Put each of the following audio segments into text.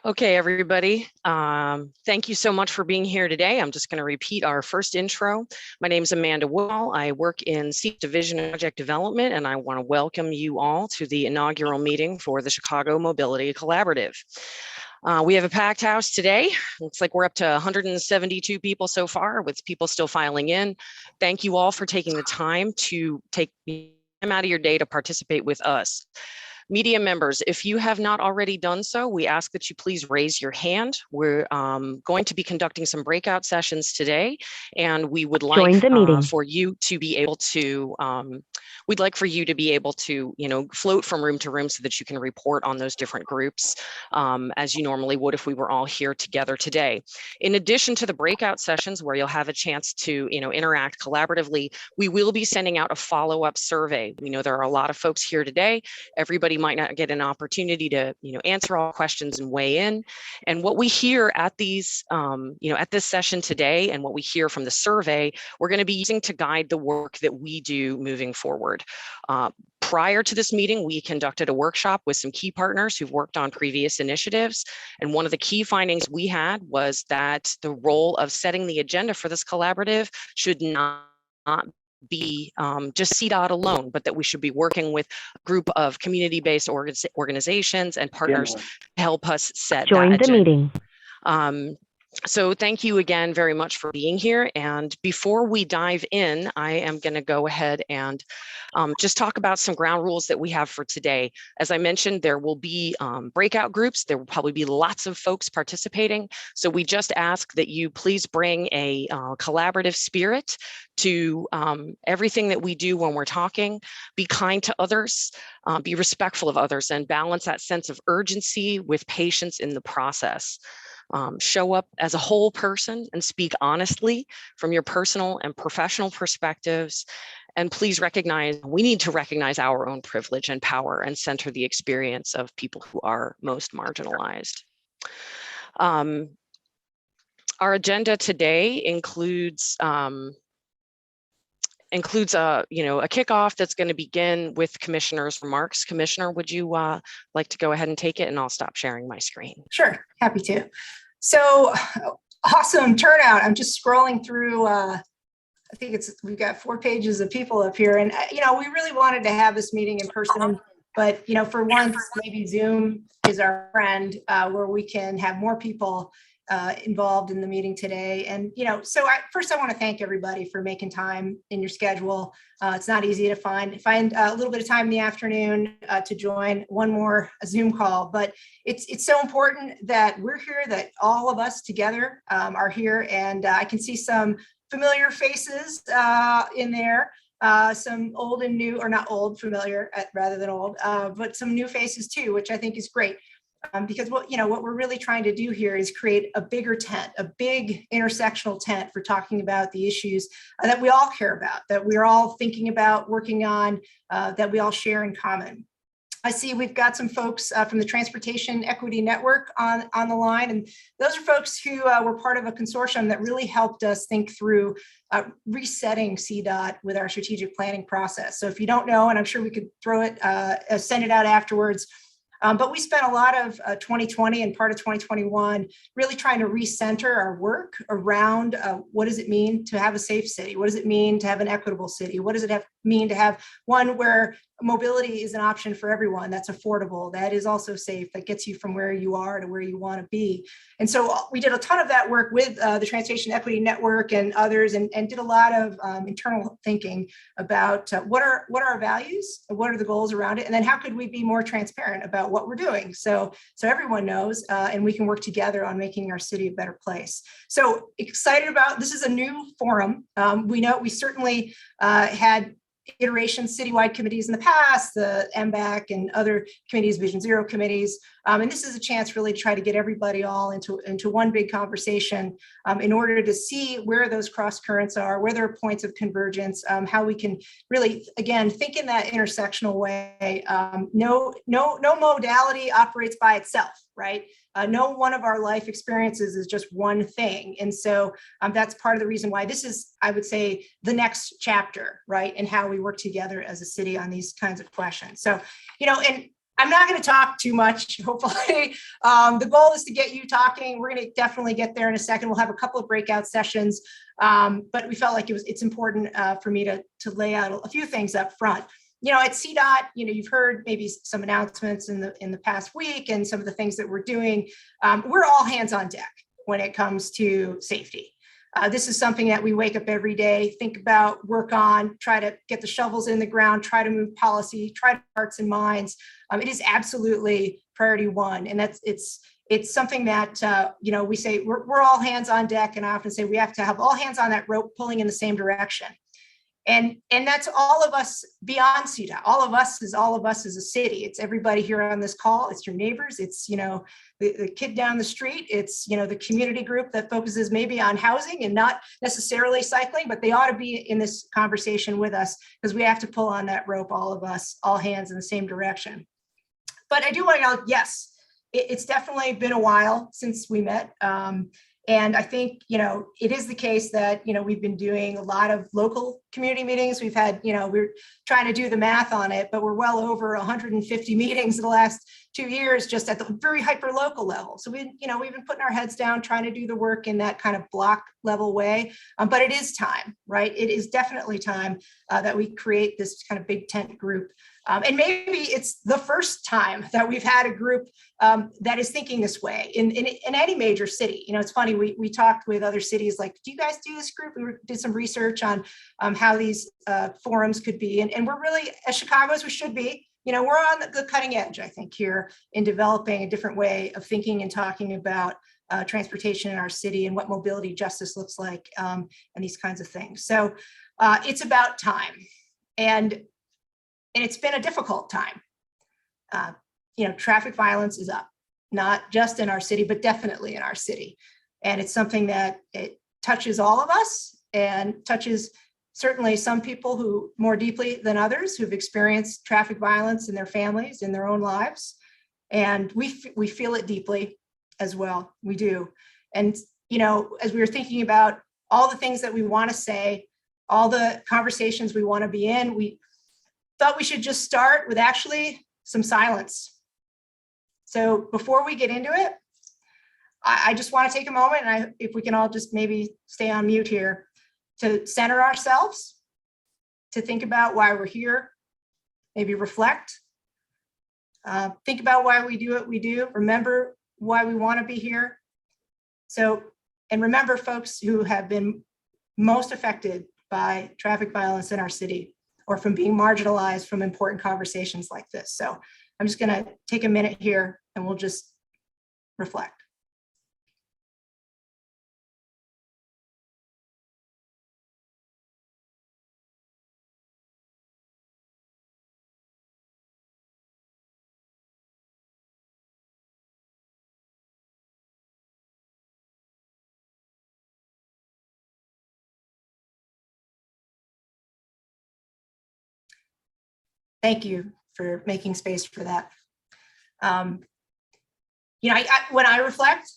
Okay, everybody. Thank you so much for being here today. I'm just going to repeat our first intro. My name is Amanda Woodall. I work in SEEP Division of Project Development, and I want to welcome you all to the inaugural meeting for the Chicago Mobility Collaborative. We have a packed house today. Looks like we're up to 172 people so far, with people still filing in. Thank you all for taking the time to take time out of your day to participate with us. Media members, if you have not already done so, we ask that you please raise your hand. We're going to be conducting some breakout sessions today, and we would like for you to be able to, we'd like for you to be able to, float from room to room so that you can report on those different groups as you normally would if we were all here together today. In addition to the breakout sessions where you'll have a chance to, interact collaboratively, we will be sending out a follow-up survey. We know there are a lot of folks here today. Everybody might not get an opportunity to, answer all questions and weigh in. And what we hear at these, at this session today, and what we hear from the survey, we're going to be using to guide the work that we do moving forward. Prior to this meeting, we conducted a workshop with some key partners who've worked on previous initiatives. And one of the key findings we had was that the role of setting the agenda for this collaborative should not be just CDOT alone, but that we should be working with a group of community-based organizations and partners to help us set that agenda. So thank you again very much for being here. And before we dive in, I am going to go ahead and just talk about some ground rules that we have for today. As I mentioned, there will be breakout groups. There will probably be lots of folks participating. So we just ask that you please bring a collaborative spirit to everything that we do when we're talking. Be kind to others, be respectful of others, and balance that sense of urgency with patience in the process. Show up as a whole person and speak honestly from your personal and professional perspectives. And please recognize, we need to recognize our own privilege and power and center the experience of people who are most marginalized. Our agenda today includes a kickoff that's going to begin with Commissioner's remarks. Commissioner, would you like to go ahead and take it, and I'll stop sharing my screen? Sure, happy to. So awesome turnout. I'm just scrolling through, I think we've got 4 pages of people up here, and we really wanted to have this meeting in person, but for once, maybe Zoom is our friend, where we can have more people involved in the meeting today. And, so first I want to thank everybody for making time in your schedule. It's not easy to find a little bit of time in the afternoon to join one more Zoom call, but it's so important that we're here, that all of us together are here. And I can see some familiar faces in there. Some old and new, or not old, familiar rather than old, but some new faces too, which I think is great. Because what we're really trying to do here is create a bigger tent, a big intersectional tent for talking about the issues that we all care about, that we're all thinking about, working on, that we all share in common. I see we've got some folks from the Transportation Equity Network on the line, and those are folks who were part of a consortium that really helped us think through resetting CDOT with our strategic planning process. So if you don't know, and I'm sure we could throw it, send it out afterwards, but we spent a lot of 2020 and part of 2021 really trying to recenter our work around what does it mean to have a safe city? What does it mean to have an equitable city? What does it mean to have one where mobility is an option for everyone, that's affordable, that is also safe, that gets you from where you are to where you want to be? And so we did a ton of that work with the Transportation Equity Network and others, and did a lot of internal thinking about what are our values, what are the goals around it, and then how could we be more transparent about what we're doing, so everyone knows, and we can work together on making our city a better place. So excited about this. Is a new forum. We certainly had iterations, citywide committees in the past, the MBAC and other committees, Vision Zero committees. And this is a chance really to try to get everybody all into one big conversation in order to see where those cross currents are, where there are points of convergence, how we can really, again, think in that intersectional way. No modality operates by itself, right? No one of our life experiences is just one thing. And so that's part of the reason why this is, I would say, the next chapter, right? And how we work together as a city on these kinds of questions. So, and I'm not going to talk too much, hopefully. The goal is to get you talking. We're going to definitely get there in a second. We'll have a couple of breakout sessions, but we felt like it's important for me to lay out a few things up front. At CDOT, you've heard maybe some announcements in the past week and some of the things that we're doing. We're all hands on deck when it comes to safety. This is something that we wake up every day, think about, work on, try to get the shovels in the ground, try to move policy, try to hearts and minds. It is absolutely priority one. And it's something that, we say we're all hands on deck. And I often say we have to have all hands on that rope pulling in the same direction. And that's all of us beyond CDOT. All of us as a city. It's everybody here on this call. It's your neighbors. It's, the kid down the street. It's, the community group that focuses maybe on housing and not necessarily cycling, but they ought to be in this conversation with us because we have to pull on that rope, all of us, all hands in the same direction. But I do want to know, yes, it's definitely been a while since we met. And I think, it is the case that, we've been doing a lot of local community meetings. We've had, we're trying to do the math on it, but we're well over 150 meetings in the last 2 years, just at the very hyper local level. So we've been putting our heads down, trying to do the work in that kind of block level way. But it is time, right? It is definitely time that we create this kind of big tent group. And maybe it's the first time that we've had a group that is thinking this way in any major city. It's funny, we talked with other cities like, do you guys do this group? We did some research on how these forums could be. And we're really, as Chicago as we should be, we're on the cutting edge, I think, here in developing a different way of thinking and talking about transportation in our city and what mobility justice looks like and these kinds of things. So it's about time. And it's been a difficult time. Traffic violence is up, not just in our city, but definitely in our city. And it's something that it touches all of us and touches certainly some people who more deeply than others who've experienced traffic violence in their families, in their own lives. And we feel it deeply as well. We do. And, as we were thinking about all the things that we want to say, all the conversations we want to be in, we thought we should just start with actually some silence. So before we get into it, I just want to take a moment, and if we can all just maybe stay on mute here, to center ourselves, to think about why we're here, maybe reflect, think about why we do what we do, remember why we want to be here. So, and remember folks who have been most affected by traffic violence in our city, or from being marginalized from important conversations like this. So I'm just going to take a minute here and we'll just reflect. Thank you for making space for that. When I reflect,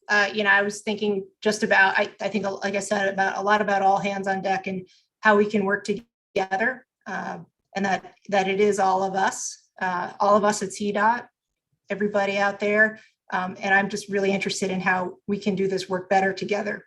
I was thinking just about, I think, like I said, about a lot about all hands on deck and how we can work together, and that it is all of us at CDOT, everybody out there. And I'm just really interested in how we can do this work better together.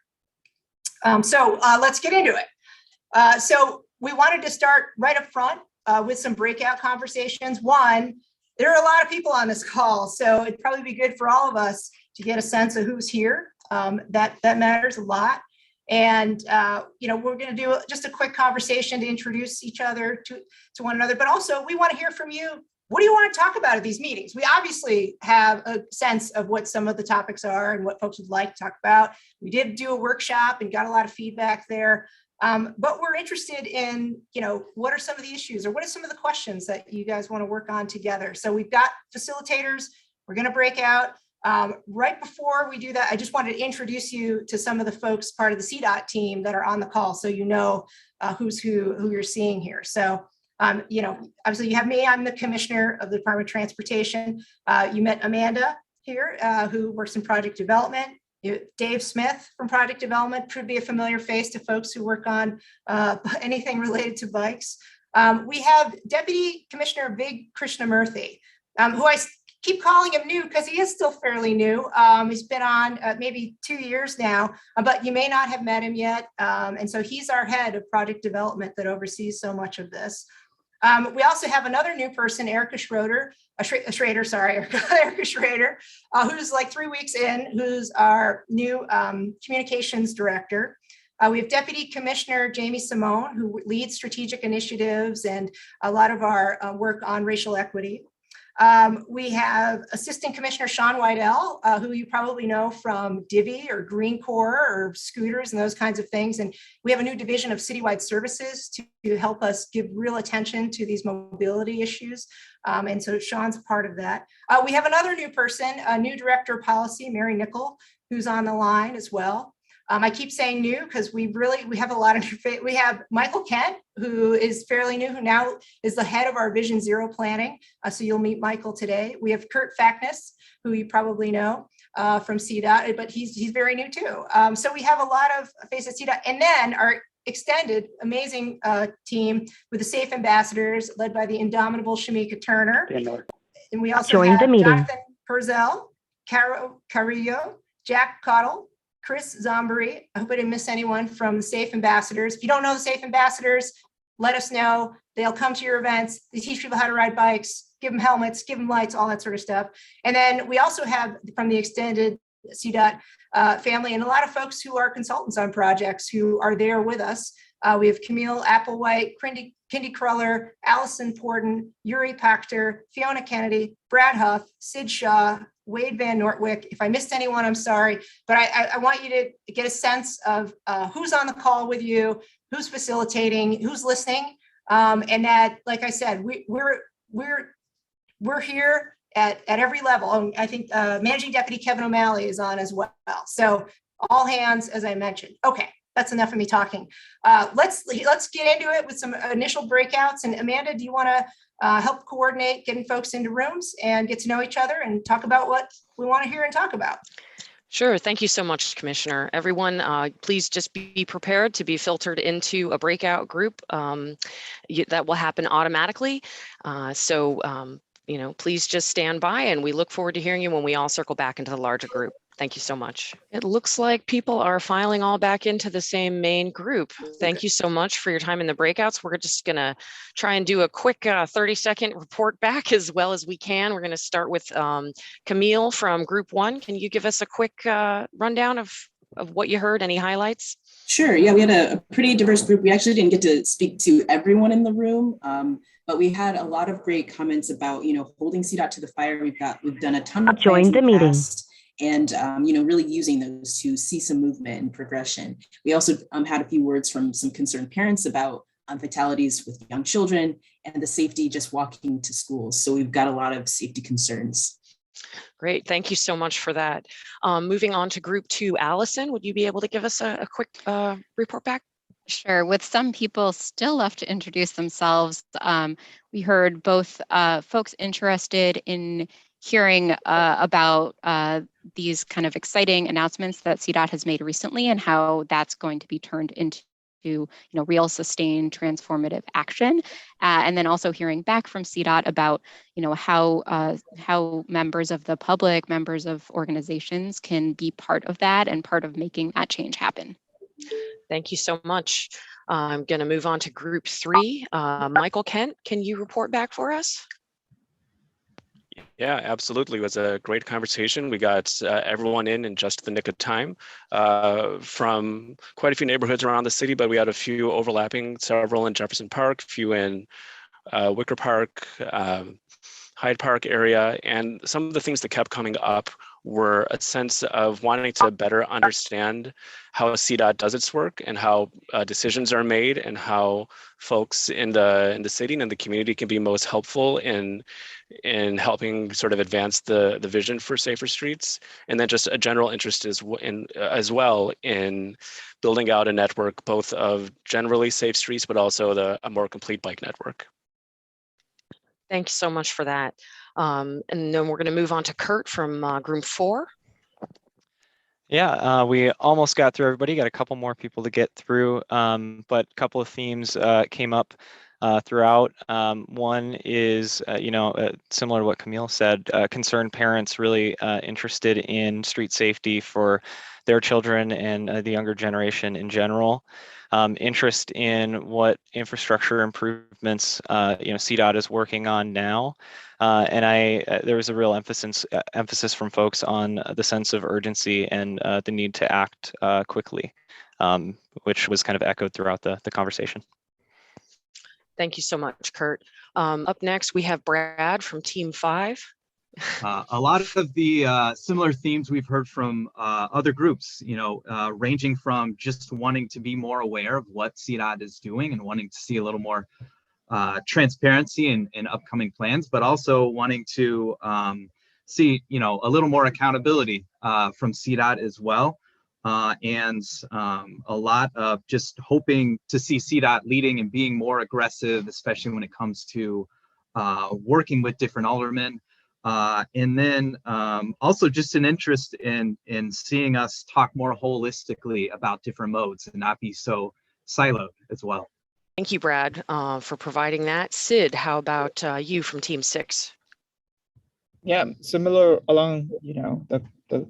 So let's get into it. So we wanted to start right up front with some breakout conversations. One, there are a lot of people on this call, so it'd probably be good for all of us to get a sense of who's here. That matters a lot. And we're going to do just a quick conversation to introduce each other to one another, but also we want to hear from you. What do you want to talk about at these meetings? We obviously have a sense of what some of the topics are and what folks would like to talk about. We did do a workshop and got a lot of feedback there. But we're interested in, what are some of the issues or what are some of the questions that you guys want to work on together? So we've got facilitators. We're going to break out. Right before we do that, I just wanted to introduce you to some of the folks part of the CDOT team that are on the call, so who's who you're seeing here. So, obviously you have me. I'm the commissioner of the Department of Transportation. You met Amanda here, who works in project development. Dave Smith from project development should be a familiar face to folks who work on anything related to bikes. We have Deputy Commissioner Vig Krishnamurthy. who keep calling him new because he is still fairly new. He's been on maybe 2 years now, but you may not have met him yet. And so he's our head of project development that oversees so much of this. We also have another new person, Erica Schrader, Erica Schrader, who's like 3 weeks in, who's our new communications director. We have Deputy Commissioner Jamie Simone, who leads strategic initiatives and a lot of our work on racial equity. We have Assistant Commissioner Sean Wydell, who you probably know from Divvy or Green Corps or scooters and those kinds of things. And we have a new division of citywide services to help us give real attention to these mobility issues. And so Sean's a part of that. We have another new person, a new Director of Policy, Mary Nickel, who's on the line as well. I keep saying new because we have a lot of new. We have Michael Kent, who is fairly new, who now is the head of our Vision Zero planning. So you'll meet Michael today. We have Kurt Fackness, who you probably know from CDOT, but he's very new too. So we have a lot of faces at CDOT, and then our extended amazing team with the Safe Ambassadors, led by the indomitable Shamika Turner. And we also have Jonathan Purcell, Caro Carrillo, Jack Cottle, Chris Zombery. I hope I didn't miss anyone from the Safe Ambassadors. If you don't know the Safe Ambassadors, let us know. They'll come to your events. They teach people how to ride bikes, give them helmets, give them lights, all that sort of stuff. And then we also have from the extended CDOT family and a lot of folks who are consultants on projects who are there with us. We have Camille Applewhite, Kindy Cruller, Allison Porden, Yuri Pachter, Fiona Kennedy, Brad Huff, Sid Shaw, Wade Van Nortwick. If I missed anyone, I'm sorry, but I want you to get a sense of who's on the call with you, who's facilitating, who's listening, and that, like I said, we're here at every level. And I think Managing Deputy Kevin O'Malley is on as well. So all hands, as I mentioned. Okay, that's enough of me talking. Let's get into it with some initial breakouts. And Amanda, do you want to help coordinate getting folks into rooms and get to know each other and talk about what we want to hear and talk about? Sure. Thank you so much, Commissioner. Everyone, please just be prepared to be filtered into a breakout group that will happen automatically. Please just stand by, and we look forward to hearing you when we all circle back into the larger group. Thank you so much. It looks like people are filing all back into the same main group. Thank you so much for your time in the breakouts. We're just going to try and do a quick 30-second report back as well as we can. We're going to start with Camille from Group 1. Can you give us a quick rundown of what you heard? Any highlights? Sure. Yeah, we had a pretty diverse group. We actually didn't get to speak to everyone in the room, but we had a lot of great comments about, holding CDOT to the fire. We've done a ton of joined the meeting. And, really using those to see some movement and progression. We also had a few words from some concerned parents about fatalities with young children and the safety just walking to schools. So we've got a lot of safety concerns. Great. Thank you so much for that. Moving on to Group 2, Allison, would you be able to give us a quick report back? Sure. With some people still left to introduce themselves, we heard both folks interested in hearing about these kind of exciting announcements that CDOT has made recently and how that's going to be turned into real sustained transformative action. And then also hearing back from CDOT about, how members of the public, members of organizations can be part of that and part of making that change happen. Thank you so much. I'm going to move on to Group 3. Michael Kent, can you report back for us? Yeah, absolutely. It was a great conversation. We got everyone in just the nick of time from quite a few neighborhoods around the city, but we had a few overlapping, several in Jefferson Park, a few in Wicker Park, Hyde Park area. And some of the things that kept coming up were a sense of wanting to better understand how CDOT does its work and how decisions are made and how folks in the city and in the community can be most helpful in helping sort of advance the vision for safer streets. And then just a general interest as well in building out a network both of generally safe streets, but also a more complete bike network. Thank you so much for that. And then we're going to move on to Kurt from Group 4. Yeah, we almost got through everybody, got a couple more people to get through, but a couple of themes came up. throughout. One is, similar to what Camille said, concerned parents really interested in street safety for their children and the younger generation in general. Interest in what infrastructure improvements CDOT is working on now, and there was a real emphasis from folks on the sense of urgency and the need to act quickly, which was kind of echoed throughout the conversation. Thank you so much, Kurt. Up next, we have Brad from Team 5. A lot of the similar themes we've heard from other groups, ranging from just wanting to be more aware of what CDOT is doing and wanting to see a little more transparency in upcoming plans, but also wanting to see, a little more accountability from CDOT as well. And a lot of just hoping to see CDOT leading and being more aggressive, especially when it comes to working with different aldermen. And then also just an interest in seeing us talk more holistically about different modes and not be so siloed as well. Thank you, Brad, for providing that. Sid, how about you from Team 6? Yeah, similar along, the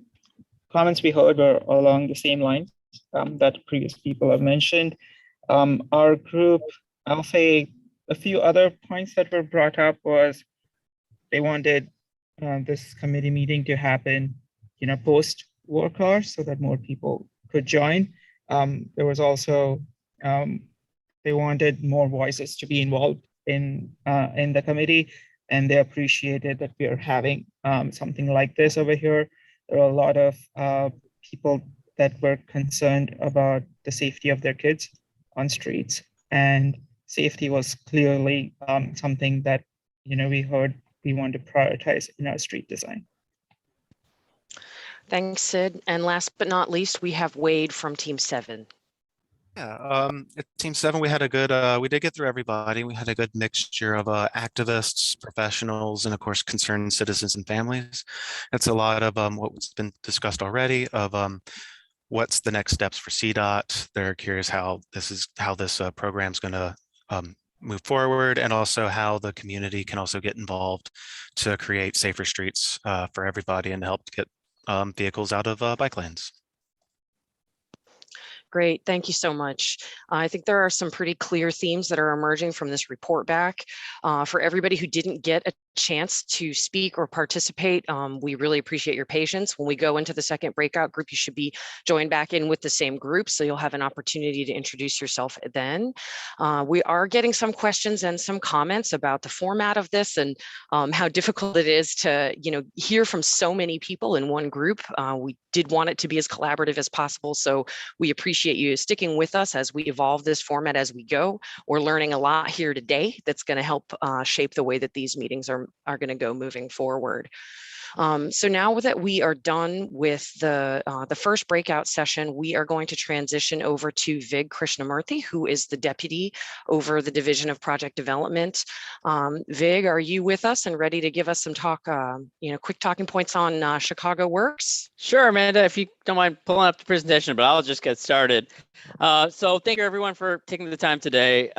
comments we heard were along the same lines that previous people have mentioned. Our group, I'll say a few other points that were brought up was they wanted this committee meeting to happen, post work hours so that more people could join. There was also, they wanted more voices to be involved in the committee, and they appreciated that we are having something like this over here. There are a lot of people that were concerned about the safety of their kids on streets, and safety was clearly something that, we heard we want to prioritize in our street design. Thanks, Sid. And last but not least, we have Wade from Team 7. Yeah, at Team 7, we had a good, we did get through everybody. We had a good mixture of activists, professionals, and of course, concerned citizens and families. It's a lot of what's been discussed already of what's the next steps for CDOT. They're curious how this program is going to move forward, and also how the community can also get involved to create safer streets for everybody and help get vehicles out of bike lanes. Great, thank you so much. I think there are some pretty clear themes that are emerging from this report back. For everybody who didn't get a chance to speak or participate, we really appreciate your patience. When we go into the second breakout group, you should be joined back in with the same group, so you'll have an opportunity to introduce yourself then. We are getting some questions and some comments about the format of this and how difficult it is to hear from so many people in one group. We did want it to be as collaborative as possible, so we appreciate you sticking with us as we evolve this format as we go. We're learning a lot here today that's going to help shape the way that these meetings are going to go moving forward. So now that we are done with the first breakout session, we are going to transition over to Vig Krishnamurthy, who is the deputy over the Division of Project Development. Vig, are you with us and ready to give us some quick talking points on Chicago Works? Sure, Amanda, if you don't mind pulling up the presentation, but I'll just get started. So thank you everyone for taking the time today.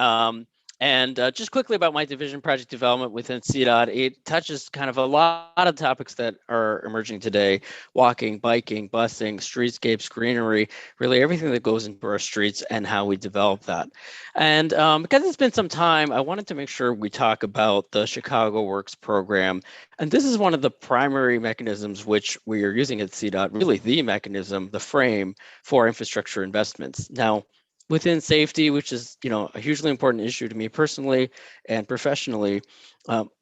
And just quickly about my division project development within CDOT, it touches kind of a lot of topics that are emerging today: walking, biking, busing, streetscapes, greenery, really everything that goes into our streets and how we develop that. And because it's been some time, I wanted to make sure we talk about the Chicago Works program. And this is one of the primary mechanisms which we are using at CDOT, really the mechanism, the frame for infrastructure investments. Now, within safety, which is a hugely important issue to me personally and professionally,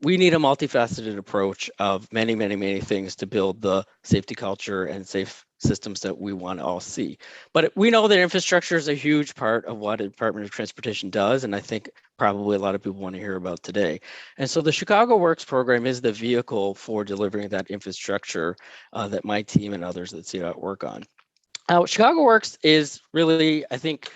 we need a multifaceted approach of many, many, many things to build the safety culture and safe systems that we want to all see. But we know that infrastructure is a huge part of what the Department of Transportation does, and I think probably a lot of people want to hear about today. And so the Chicago Works program is the vehicle for delivering that infrastructure that my team and others at CDOT work on. Chicago Works is really, I think,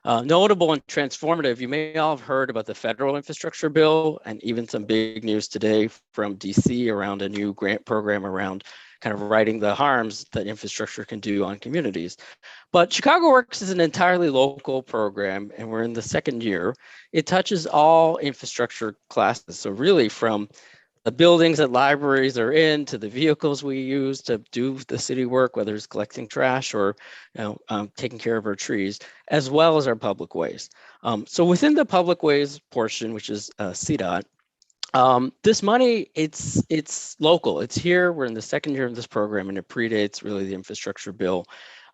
Notable and transformative, you may all have heard about the federal infrastructure bill and even some big news today from DC around a new grant program around kind of righting the harms that infrastructure can do on communities. But Chicago Works is an entirely local program, and we're in the second year. It touches all infrastructure classes. So really from the buildings that libraries are in to the vehicles we use to do the city work, whether it's collecting trash or taking care of our trees, as well as our public ways. So within the public ways portion, which is CDOT, this money, it's local. It's here. We're in the second year of this program, and it predates really the infrastructure bill.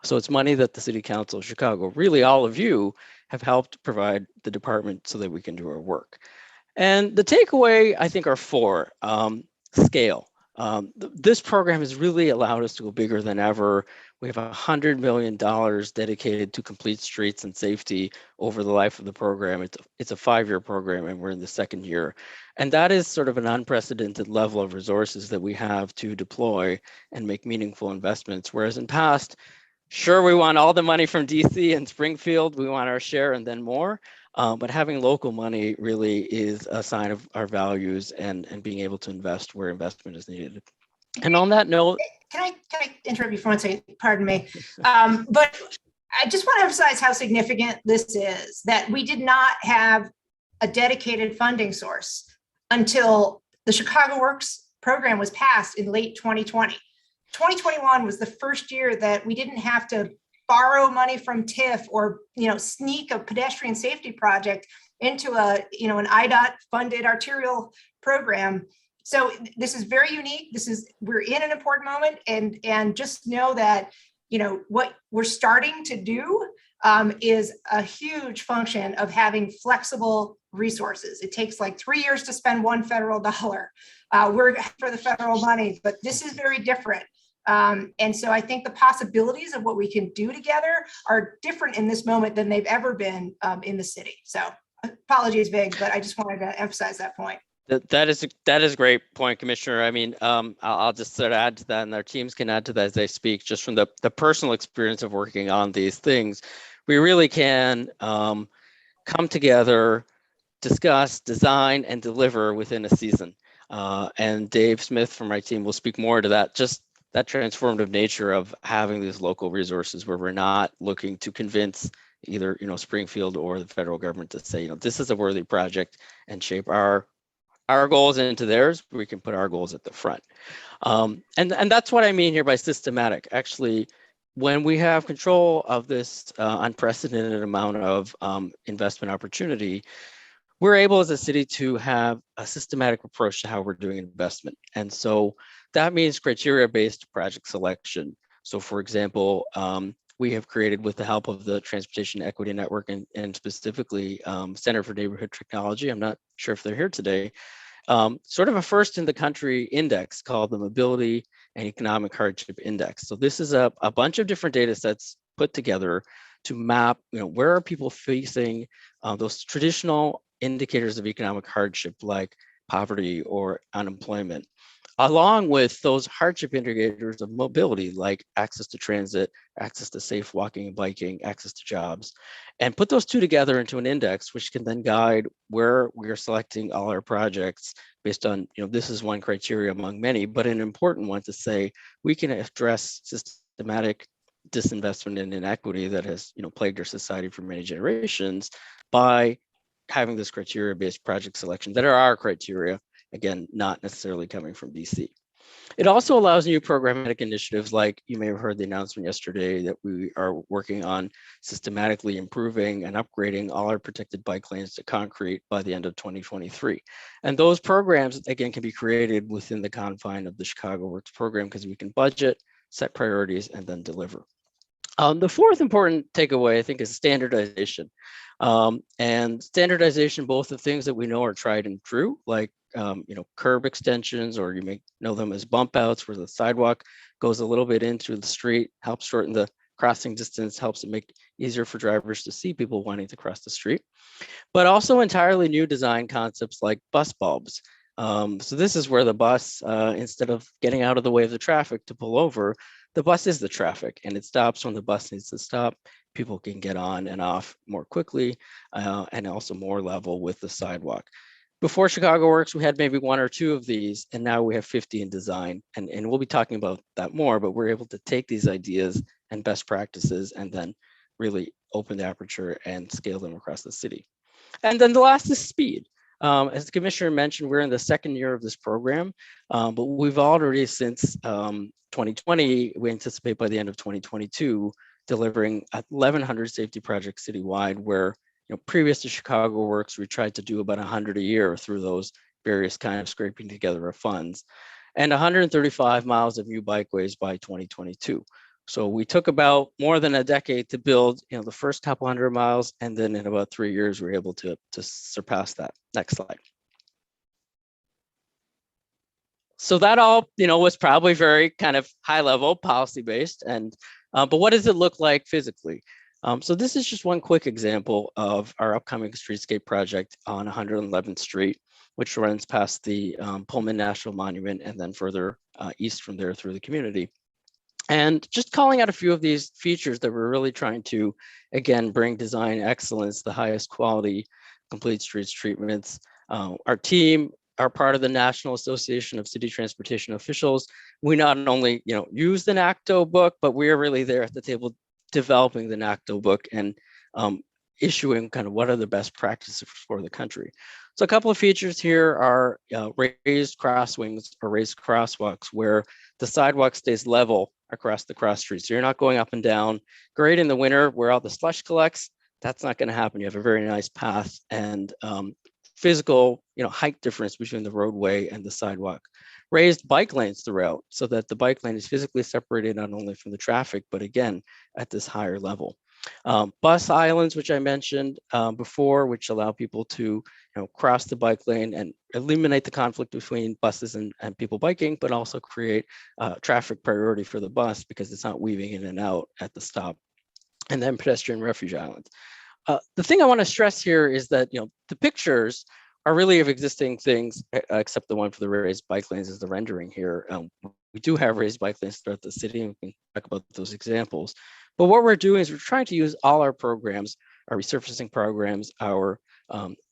So it's money that the City Council of Chicago, really all of you, have helped provide the department so that we can do our work. And the takeaway, I think, are four. Scale. This program has really allowed us to go bigger than ever. We have $100 million dedicated to complete streets and safety over the life of the program. It's a 5-year program, and we're in the second year. And that is sort of an unprecedented level of resources that we have to deploy and make meaningful investments. Whereas in past, sure, we want all the money from DC and Springfield, we want our share and then more. But having local money really is a sign of our values and being able to invest where investment is needed. And on that note, Can I interrupt you for one second? Pardon me. But I just want to emphasize how significant this is, that we did not have a dedicated funding source until the Chicago Works program was passed in late 2020. 2021 was the first year that we didn't have to borrow money from TIF or sneak a pedestrian safety project into an IDOT funded arterial program. So this is very unique. We're in an important moment, and just know that what we're starting to do is a huge function of having flexible resources. It takes like 3 years to spend one federal dollar. We're for the federal money, but this is very different. And so I think the possibilities of what we can do together are different in this moment than they've ever been in the city. So apologies, Vig, but I just wanted to emphasize that point. That is a great point, Commissioner. I mean, I'll just sort of add to that, and our teams can add to that as they speak, just from the personal experience of working on these things. We really can come together, discuss, design, and deliver within a season. And Dave Smith from my team will speak more to that, just that transformative nature of having these local resources where we're not looking to convince either Springfield or the federal government to say, this is a worthy project, and shape our goals into theirs. We can put our goals at the front. And that's what I mean here by systematic. Actually, when we have control of this unprecedented amount of investment opportunity, we're able as a city to have a systematic approach to how we're doing investment. And so that means criteria-based project selection. So for example, we have created, with the help of the Transportation Equity Network and specifically Center for Neighborhood Technology, I'm not sure if they're here today, sort of a first in the country index called the Mobility and Economic Hardship Index. So this is a bunch of different data sets put together to map, where are people facing those traditional indicators of economic hardship like poverty or unemployment, along with those hardship indicators of mobility like access to transit, access to safe walking and biking, access to jobs, and put those two together into an index, which can then guide where we are selecting all our projects based on, this is one criteria among many, but an important one to say we can address systematic disinvestment and inequity that has, plagued our society for many generations by having this criteria-based project selection that are our criteria, again, not necessarily coming from DC. It also allows new programmatic initiatives, like you may have heard the announcement yesterday that we are working on systematically improving and upgrading all our protected bike lanes to concrete by the end of 2023. And those programs, again, can be created within the confine of the Chicago Works program because we can budget, set priorities, and then deliver. The fourth important takeaway, I think, is standardization. And standardization, both of things that we know are tried and true, like curb extensions, or you may know them as bump outs, where the sidewalk goes a little bit into the street, helps shorten the crossing distance, helps it make it easier for drivers to see people wanting to cross the street. But also entirely new design concepts like bus bulbs, So this is where the bus, instead of getting out of the way of the traffic to pull over, the bus is the traffic, and it stops when the bus needs to stop. People can get on and off more quickly, and also more level with the sidewalk. Before Chicago Works, we had maybe 1 or 2 of these, and now we have 50 in design. And we'll be talking about that more, but we're able to take these ideas and best practices and then really open the aperture and scale them across the city. And then the last is speed. As the commissioner mentioned, we're in the 2nd year of this program, but we've already since 2020, we anticipate by the end of 2022, delivering 1,100 safety projects citywide, where previous to Chicago Works, we tried to do about 100 a year through those various kind of scraping together of funds, and 135 miles of new bikeways by 2022. So we took about more than a decade to build, the first couple 100 miles, and then in about 3 years, we were able to surpass that. Next slide. So that all, was probably very kind of high level, policy based, and but what does it look like physically? So this is just one quick example of our upcoming streetscape project on 111th Street, which runs past the Pullman National Monument and then further east from there through the community. And just calling out a few of these features that we're really trying to, again, bring design excellence, the highest quality, complete streets treatments. Our team are part of the National Association of City Transportation Officials. We not only, use the NACTO book, but we are really there at the table developing the NACTO book and issuing kind of what are the best practices for the country. So a couple of features here are raised crosswings or raised crosswalks where the sidewalk stays level across the cross street. So you're not going up and down. Great in the winter where all the slush collects. That's not going to happen. You have a very nice path and physical, height difference between the roadway and the sidewalk. Raised bike lanes throughout so that the bike lane is physically separated not only from the traffic, but again, at this higher level. Bus islands, which I mentioned before, which allow people to cross the bike lane and eliminate the conflict between buses and people biking, but also create traffic priority for the bus because it's not weaving in and out at the stop. And then pedestrian refuge islands. The thing I want to stress here is that the pictures are really of existing things, except the one for the raised bike lanes is the rendering here. We do have raised bike lanes throughout the city, and we can talk about those examples. But what we're doing is we're trying to use all our programs, our resurfacing programs, our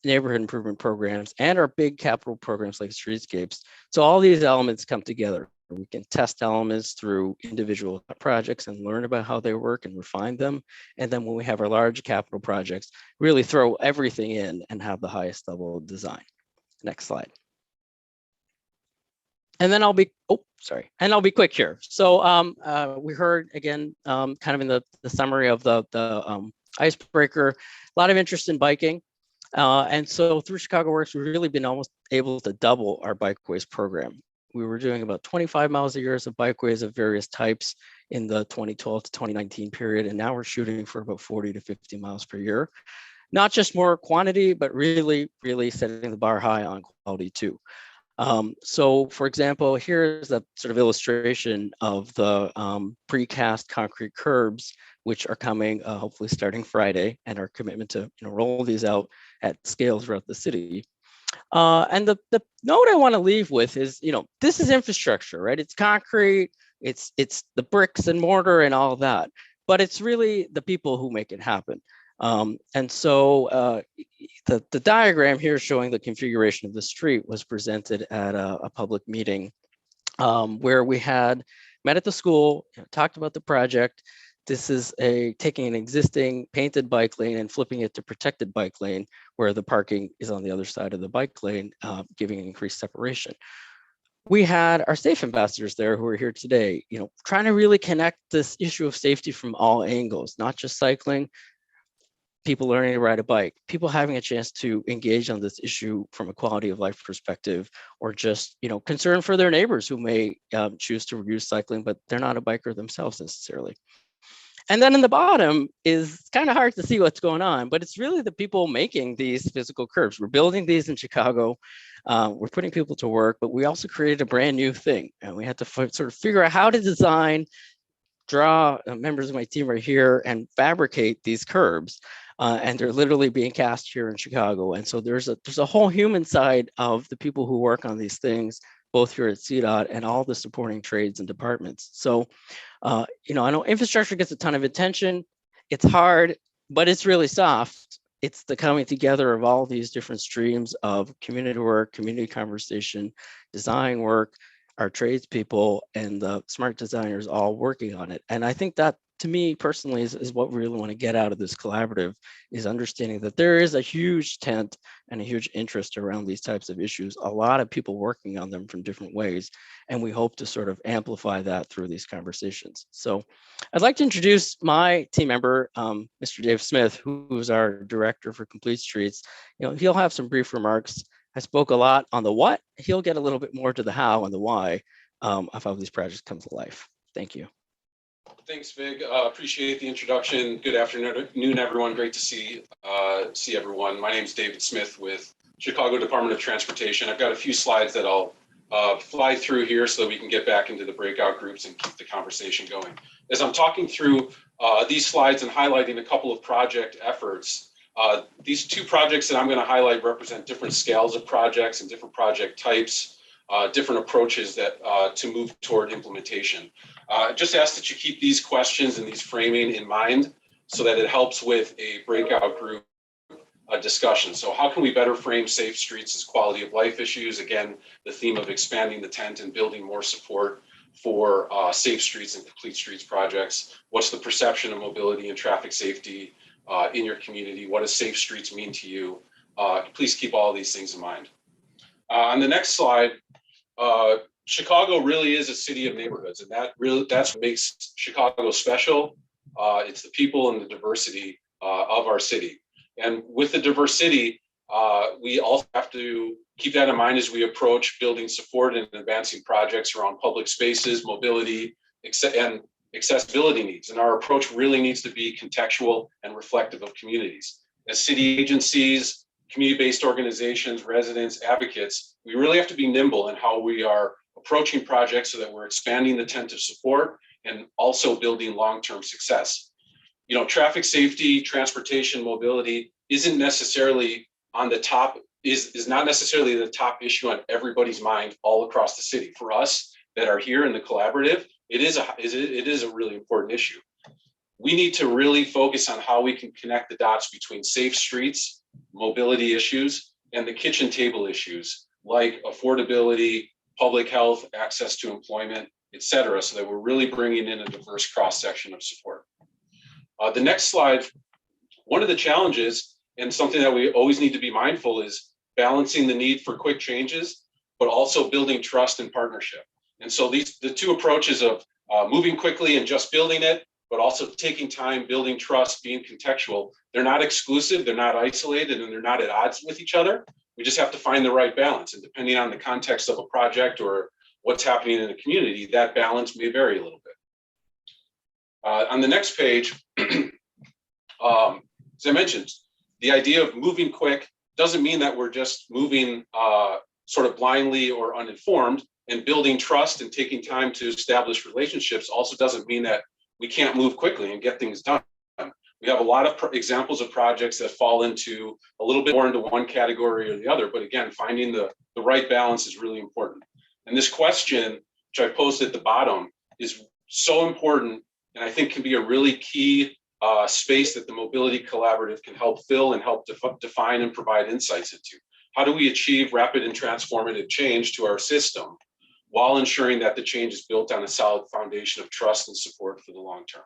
neighborhood improvement programs, and our big capital programs like streetscapes. So all these elements come together. We can test elements through individual projects and learn about how they work and refine them. And then when we have our large capital projects, really throw everything in and have the highest level of design. Next slide. And then I'll be quick here. So we heard again, kind of in the summary of the icebreaker, a lot of interest in biking. And so through Chicago Works, we've really been almost able to double our bikeways program. We were doing about 25 miles a year of bikeways of various types in the 2012 to 2019 period. And now we're shooting for about 40 to 50 miles per year. Not just more quantity, but really, really setting the bar high on quality too. So for example, here's a sort of illustration of the precast concrete curbs, which are coming hopefully starting Friday, and our commitment to roll these out at scale throughout the city. And the note I want to leave with is, this is infrastructure, right? It's concrete, it's the bricks and mortar and all that, but it's really the people who make it happen. And so the diagram here showing the configuration of the street was presented at a public meeting where we had met at the school, talked about the project. This is taking an existing painted bike lane and flipping it to protected bike lane where the parking is on the other side of the bike lane, giving increased separation. We had our safe ambassadors there who are here today, trying to really connect this issue of safety from all angles, not just cycling, people learning to ride a bike, people having a chance to engage on this issue from a quality of life perspective, or just, concern for their neighbors who may choose to use cycling, but they're not a biker themselves necessarily. And then in the bottom is kind of hard to see what's going on, but it's really the people making these physical curbs. We're building these in Chicago. We're putting people to work, but we also created a brand new thing. And we had to sort of figure out how to design, draw members of my team right here and fabricate these curbs. and they're literally being cast here in Chicago. And so there's a whole human side of the people who work on these things, both here at CDOT and all the supporting trades and departments. So, you know, I know infrastructure gets a ton of attention. It's hard, but it's really soft. It's the coming together of all these different streams of community work, community conversation, design work, our tradespeople, and the smart designers all working on it. And I think that, to me personally, is what we really want to get out of this collaborative, is understanding that there is a huge tent and a huge interest around these types of issues, a lot of people working on them from different ways, and we hope to sort of amplify that through these conversations. So I'd like to introduce my team member, Mr. Dave Smith, who is our director for Complete Streets. You know, he'll have some brief remarks. I spoke a lot on the what. He'll get a little bit more to the how and the why of how these projects come to life. Thank you. Thanks, Vig. Appreciate the introduction. Good afternoon, everyone. Great to see everyone. My name is David Smith with Chicago Department of Transportation. I've got a few slides that I'll fly through here so that we can get back into the breakout groups and keep the conversation going. As I'm talking through these slides and highlighting a couple of project efforts, these two projects that I'm going to highlight represent different scales of projects and different project types, different approaches that to move toward implementation. Just ask that you keep these questions and these framing in mind so that it helps with a breakout group discussion. So how can we better frame safe streets as quality of life issues? Again, the theme of expanding the tent and building more support for safe streets and complete streets projects. What's the perception of mobility and traffic safety in your community? What does safe streets mean to you? Please keep all these things in mind. On the next slide, Chicago really is a city of neighborhoods, and that's what makes Chicago special. It's the people and the diversity of our city. And with the diversity, we also have to keep that in mind as we approach building support and advancing projects around public spaces, mobility, and accessibility needs. And our approach really needs to be contextual and reflective of communities. As city agencies, community-based organizations, residents, advocates, we really have to be nimble in how we are approaching projects so that we're expanding the tent of support and also building long-term success. You know, traffic safety, transportation, mobility isn't necessarily on the top, is not necessarily the top issue on everybody's mind all across the city. For us that are here in the collaborative, it is a really important issue. We need to really focus on how we can connect the dots between safe streets, mobility issues, and the kitchen table issues like affordability, public health, access to employment, et cetera, so that we're really bringing in a diverse cross-section of support. The next slide, one of the challenges and something that we always need to be mindful is balancing the need for quick changes, but also building trust and partnership. And so the two approaches of moving quickly and just building it, but also taking time, building trust, being contextual, they're not exclusive, they're not isolated, and they're not at odds with each other. We just have to find the right balance. And depending on the context of a project or what's happening in the community, that balance may vary a little bit. On the next page, as I mentioned, the idea of moving quick doesn't mean that we're just moving sort of blindly or uninformed, and building trust and taking time to establish relationships also doesn't mean that we can't move quickly and get things done. We have a lot of examples of projects that fall into a little bit more into one category or the other, but again, finding the right balance is really important. And this question, which I posted at the bottom, is so important, and I think can be a really key space that the Mobility Collaborative can help fill and help define and provide insights into. How do we achieve rapid and transformative change to our system while ensuring that the change is built on a solid foundation of trust and support for the long term?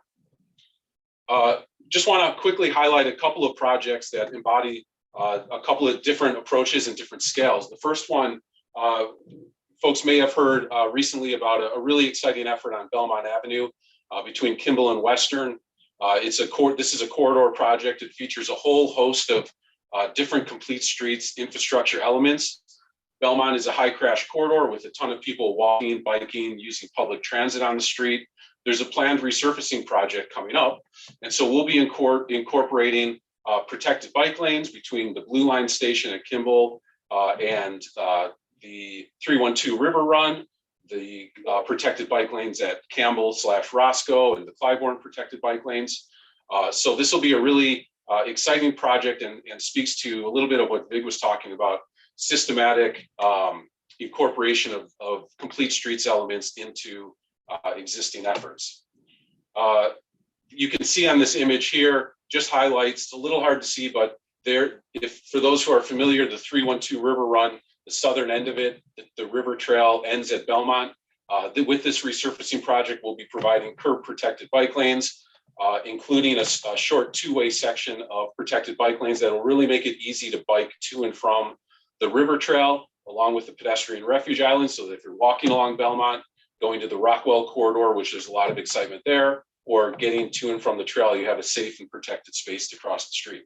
Just want to quickly highlight a couple of projects that embody a couple of different approaches and different scales. The first one, folks may have heard recently about a really exciting effort on Belmont Avenue between Kimball and Western. This is a corridor project. It features a whole host of different complete streets infrastructure elements. Belmont is a high crash corridor with a ton of people walking, biking, using public transit on the street. There's a planned resurfacing project coming up. And so we'll be incorporating protected bike lanes between the Blue Line station at Kimball and the 312 River Run, the protected bike lanes at Campbell / Roscoe, and the Clybourne protected bike lanes. So this will be a really exciting project and speaks to a little bit of what Vig was talking about, systematic incorporation of complete streets elements into existing efforts. You can see on this image here, just highlights, it's a little hard to see, but there, if for those who are familiar, the 312 River Run, the southern end of it, the river trail ends at Belmont. With this resurfacing project, we'll be providing curb protected bike lanes, including a short two-way section of protected bike lanes that will really make it easy to bike to and from the river trail, along with the pedestrian refuge island. So that if you're walking along Belmont, going to the Rockwell corridor, which there's a lot of excitement there, or getting to and from the trail, you have a safe and protected space to cross the street.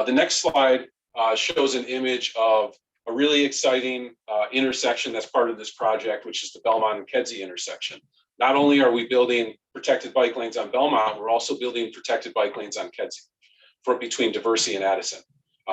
The next slide shows an image of a really exciting intersection that's part of this project, which is the Belmont and Kedzie intersection. Not only are we building protected bike lanes on Belmont, we're also building protected bike lanes on Kedzie between Diversey and Addison.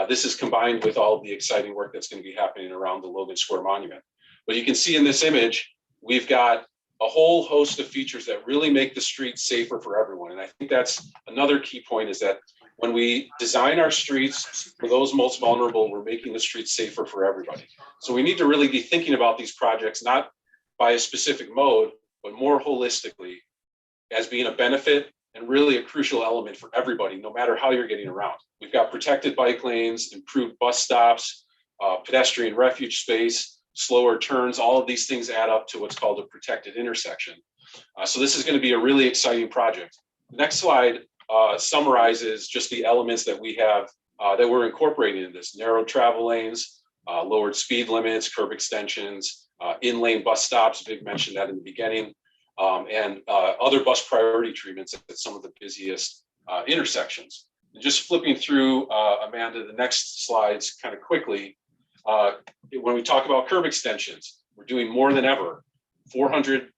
This is combined with all of the exciting work that's going to be happening around the Logan Square Monument. But you can see in this image, we've got a whole host of features that really make the street safer for everyone. And I think that's another key point, is that when we design our streets for those most vulnerable, we're making the streets safer for everybody. So we need to really be thinking about these projects, not by a specific mode, but more holistically as being a benefit and really a crucial element for everybody, no matter how you're getting around. We've got protected bike lanes, improved bus stops, pedestrian refuge space, slower turns. All of these things add up to what's called a protected intersection. So this is going to be a really exciting project. The next slide summarizes just the elements that we have that we're incorporating in this: narrow travel lanes, lowered speed limits, curb extensions, in-lane bus stops. Vig mentioned that in the beginning, and other bus priority treatments at some of the busiest intersections. And just flipping through, Amanda, the next slides kind of quickly. When we talk about curb extensions, we're doing more than ever. 400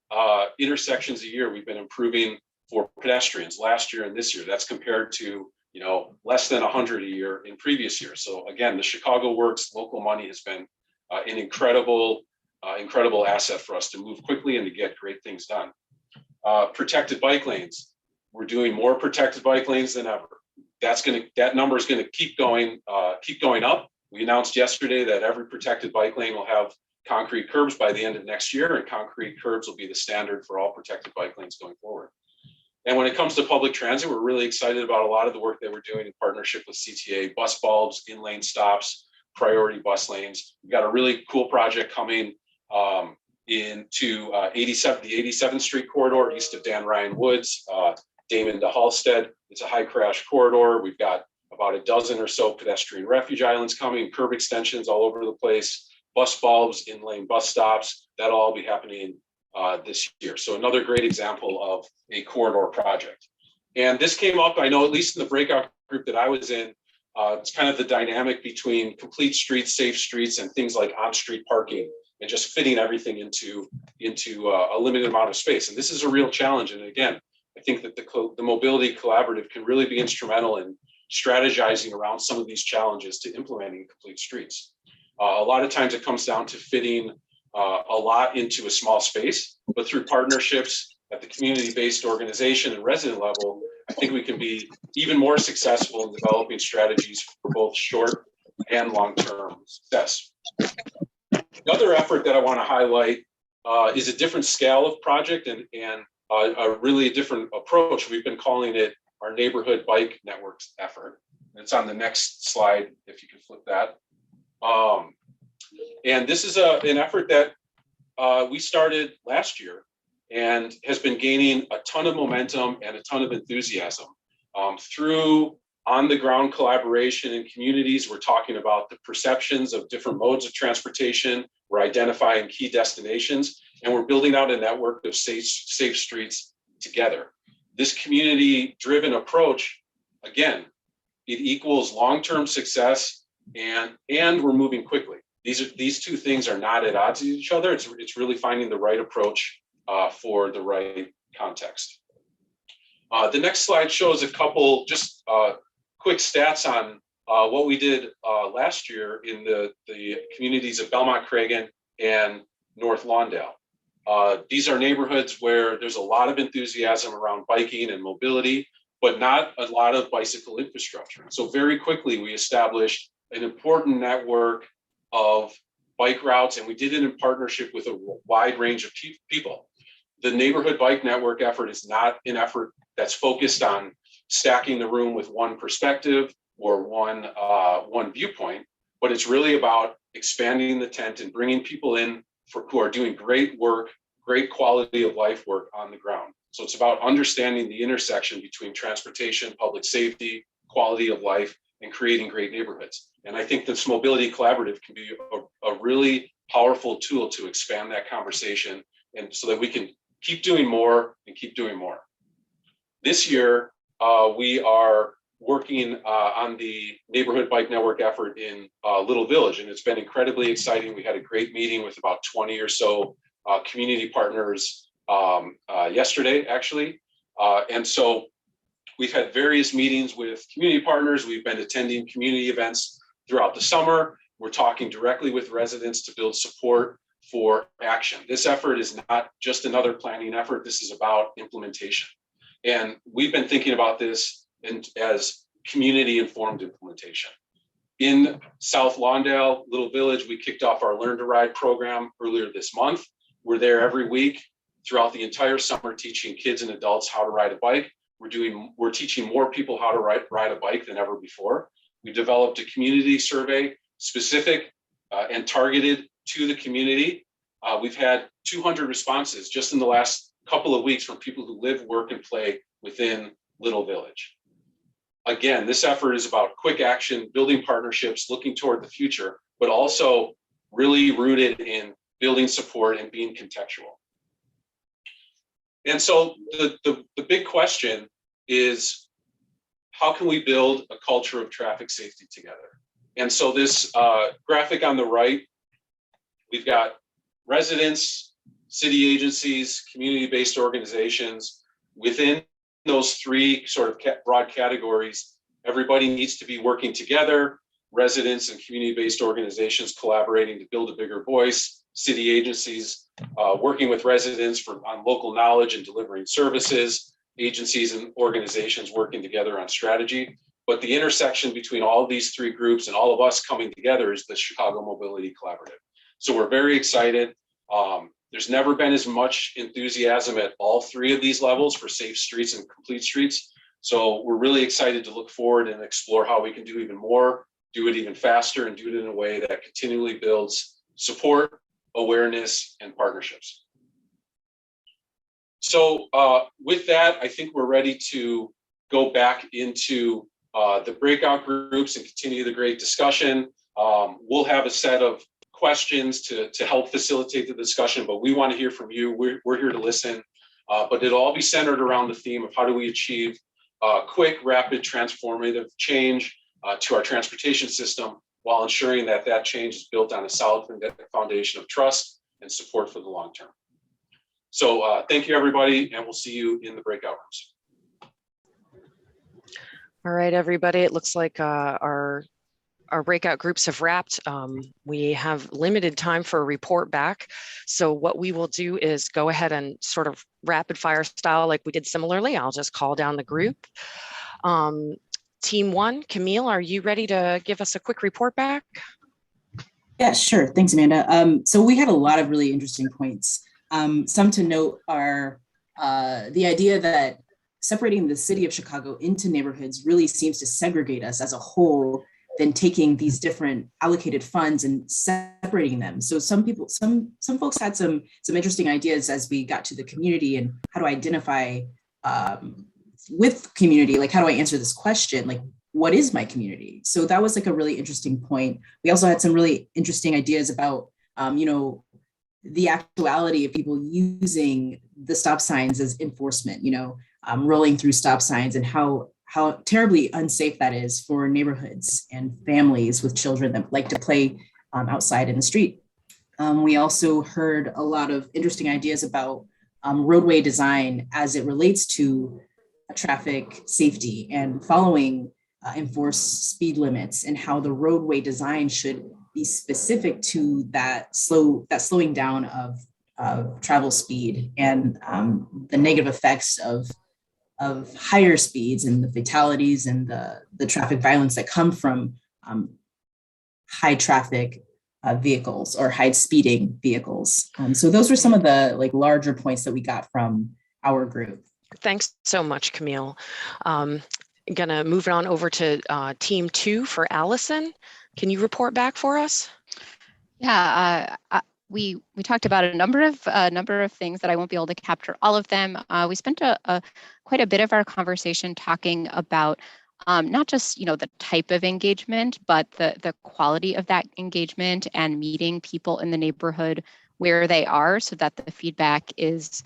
intersections a year we've been improving for pedestrians last year and this year. That's compared to, you know, less than 100 a year in previous years. So again, the Chicago Works local money has been an incredible asset for us to move quickly and to get great things done. Protected bike lanes. We're doing more protected bike lanes than ever. That number is going to keep going up. We announced yesterday that every protected bike lane will have concrete curbs by the end of next year, and concrete curbs will be the standard for all protected bike lanes going forward. And when it comes to public transit, we're really excited about a lot of the work that we're doing in partnership with CTA: bus bulbs, in-lane stops, priority bus lanes. We've got a really cool project coming into the 87th Street corridor east of Dan Ryan Woods, Damon to Halstead. It's a high crash corridor. We've got about a dozen or so pedestrian refuge islands coming, curb extensions all over the place, bus bulbs, in-lane bus stops. That'll all be happening this year. So another great example of a corridor project. And this came up, I know, at least in the breakout group that I was in, it's kind of the dynamic between complete streets, safe streets, and things like on-street parking, and just fitting everything into a limited amount of space. And this is a real challenge. And again, I think that the Mobility Collaborative can really be instrumental in strategizing around some of these challenges to implementing complete streets. A lot of times it comes down to fitting a lot into a small space, but through partnerships at the community-based organization and resident level, I think we can be even more successful in developing strategies for both short and long-term success. The other effort that I want to highlight is a different scale of project and a really different approach. We've been calling it our Neighborhood Bike Networks effort. It's on the next slide, if you can flip that. And this is an effort that we started last year and has been gaining a ton of momentum and a ton of enthusiasm. Through on-the-ground collaboration in communities, we're talking about the perceptions of different modes of transportation, we're identifying key destinations, and we're building out a network of safe streets together. This community-driven approach, again, it equals long-term success, and we're moving quickly. These two things are not at odds with each other. It's really finding the right approach for the right context. The next slide shows a couple just quick stats on what we did last year in the communities of Belmont Cragen and North Lawndale. These are neighborhoods where there's a lot of enthusiasm around biking and mobility, but not a lot of bicycle infrastructure. So very quickly, we established an important network of bike routes, and we did it in partnership with a wide range of people. The neighborhood bike network effort is not an effort that's focused on stacking the room with one perspective or one viewpoint, but it's really about expanding the tent and bringing people in who are doing great work, great quality of life work on the ground. So it's about understanding the intersection between transportation, public safety, quality of life, and creating great neighborhoods. And I think this Mobility Collaborative can be a really powerful tool to expand that conversation, and so that we can keep doing more and keep doing more. This year, we are working on the neighborhood bike network effort in Little Village, and it's been incredibly exciting. We had a great meeting with about 20 or so community partners yesterday, actually. And so we've had various meetings with community partners. We've been attending community events throughout the summer. We're talking directly with residents to build support for action. This effort is not just another planning effort. This is about implementation. And we've been thinking about this as community-informed implementation. In South Lawndale, Little Village, we kicked off our Learn to Ride program earlier this month. We're there every week throughout the entire summer, teaching kids and adults how to ride a bike. We're teaching more people how to ride a bike than ever before. We developed a community survey specific and targeted to the community. We've had 200 responses just in the last couple of weeks from people who live, work, and play within Little Village. Again, this effort is about quick action, building partnerships, looking toward the future, but also really rooted in building support and being contextual. And so the big question is, how can we build a culture of traffic safety together? And so this graphic on the right, we've got residents, city agencies, community-based organizations. Within those three sort of broad categories, everybody needs to be working together, residents and community-based organizations collaborating to build a bigger voice, city agencies working with residents on local knowledge and delivering services, agencies and organizations working together on strategy. But the intersection between all of these three groups and all of us coming together is the Chicago Mobility Collaborative. So we're very excited. There's never been as much enthusiasm at all three of these levels for safe streets and complete streets. So we're really excited to look forward and explore how we can do even more, do it even faster, and do it in a way that continually builds support, awareness, and partnerships. So with that, I think we're ready to go back into the breakout groups and continue the great discussion. We'll have a set of questions to help facilitate the discussion, but we want to hear from you. We're here to listen, but it'll all be centered around the theme of how do we achieve quick, rapid, transformative change to our transportation system while ensuring that that change is built on a solid foundation of trust and support for the long term. So thank you, everybody, and we'll see you in the breakout rooms. All right, everybody, it looks like our breakout groups have wrapped. We have limited time for a report back. So what we will do is go ahead and sort of rapid fire style like we did similarly. I'll just call down the group. Team one, Camille, are you ready to give us a quick report back? Yeah, sure. Thanks, Amanda. So we had a lot of really interesting points. Some to note are the idea that separating the city of Chicago into neighborhoods really seems to segregate us as a whole than taking these different allocated funds and separating them. So some folks had some interesting ideas as we got to the community and how to identify with community, like how do I answer this question? Like, what is my community? So that was like a really interesting point. We also had some really interesting ideas about, the actuality of people using the stop signs as enforcement, rolling through stop signs and how terribly unsafe that is for neighborhoods and families with children that like to play outside in the street. We also heard a lot of interesting ideas about roadway design as it relates to traffic safety and following enforced speed limits, and how the roadway design should be specific to that slowing down of travel speed and the negative effects of of higher speeds and the fatalities and the traffic violence that come from high traffic vehicles or high speeding vehicles. So those were some of the like larger points that we got from our group. Thanks so much, Camille. Gonna move on over to team 2 for Allison. Can you report back for us? Yeah, we talked about a number of things that I won't be able to capture all of them. We spent quite a bit of our conversation talking about not just the type of engagement, but the quality of that engagement and meeting people in the neighborhood where they are, so that the feedback is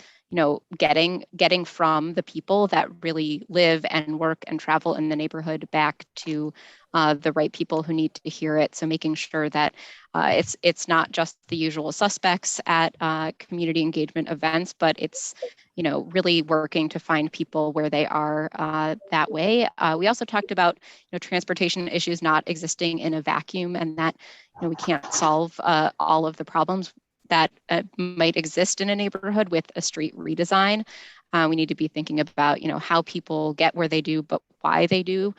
getting from the people that really live and work and travel in the neighborhood back to the right people who need to hear it. So making sure that it's not just the usual suspects at community engagement events, but it's really working to find people where they are that way. We also talked about transportation issues not existing in a vacuum, and that we can't solve all of the problems that might exist in a neighborhood with a street redesign. We need to be thinking about, how people get where they do, but why they do.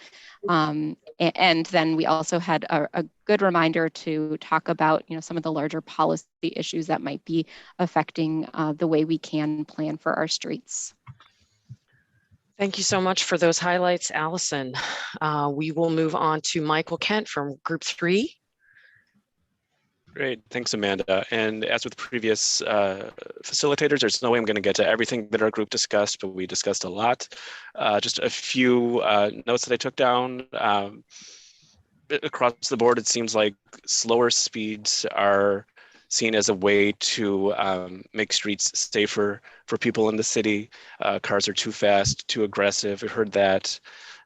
And then we also had a good reminder to talk about, some of the larger policy issues that might be affecting the way we can plan for our streets. Thank you so much for those highlights, Allison. We will move on to Michael Kent from Group 3. Great, thanks, Amanda. And as with previous facilitators, there's no way I'm going to get to everything that our group discussed, but we discussed a lot. Just a few notes that I took down. Across the board, it seems like slower speeds are seen as a way to make streets safer for people in the city. Cars are too fast, too aggressive. We heard that.